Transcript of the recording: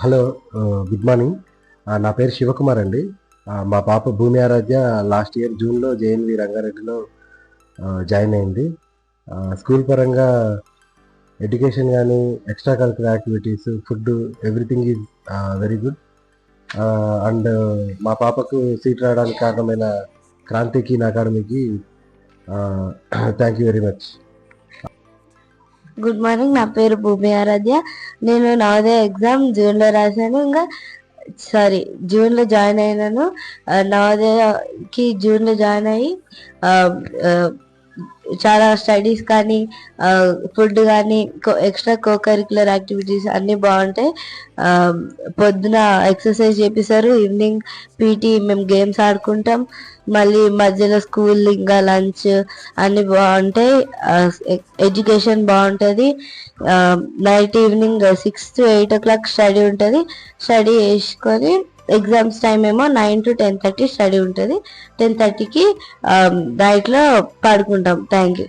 Hello, good morning. నా పేరు శివకుమార్ అండి. మా పాప భూమి ఆరాధ్య లాస్ట్ ఇయర్ జూన్లో జేఎన్వి రంగారెడ్డిలో జాయిన్ అయింది. స్కూల్ పరంగా ఎడ్యుకేషన్ కానీ, extra curricular activities, food, everything is very good. And మా పాపకు సీట్ రావడానికి కారణమైన క్రాంతి కీన్ అకాడమీకి thank you very much. Good morning, నా పేరు భూమి ఆరాధ్య. నేను నవోదయ ఎగ్జామ్ జూన్లో రాశాను. జూన్లో జాయిన్ అయినాను. నవోదయకి జూన్లో జాయిన్ అయ్యి చాలా స్టడీస్ కానీ, ఫుడ్ కానీ, ఎక్స్ట్రా కరికులర్ యాక్టివిటీస్ అన్నీ బాగుంటాయి. పొద్దున ఎక్సర్సైజ్ చేపిస్తారు, ఈవినింగ్ పీటీ మేము గేమ్స్ ఆడుకుంటాం, మళ్ళీ మధ్యలో స్కూల్ ఇంకా లంచ్ అన్నీ బాగుంటాయి. ఎడ్యుకేషన్ బాగుంటుంది. Night evening 6 to 8 o'clock study ఉంటుంది. స్టడీ చేసుకొని ఎగ్జామ్స్ టైం ఏమో 9 to 10:30 స్టడీ ఉంటుంది. 10:30కి నైట్లో పడుకుంటాం. Thank you.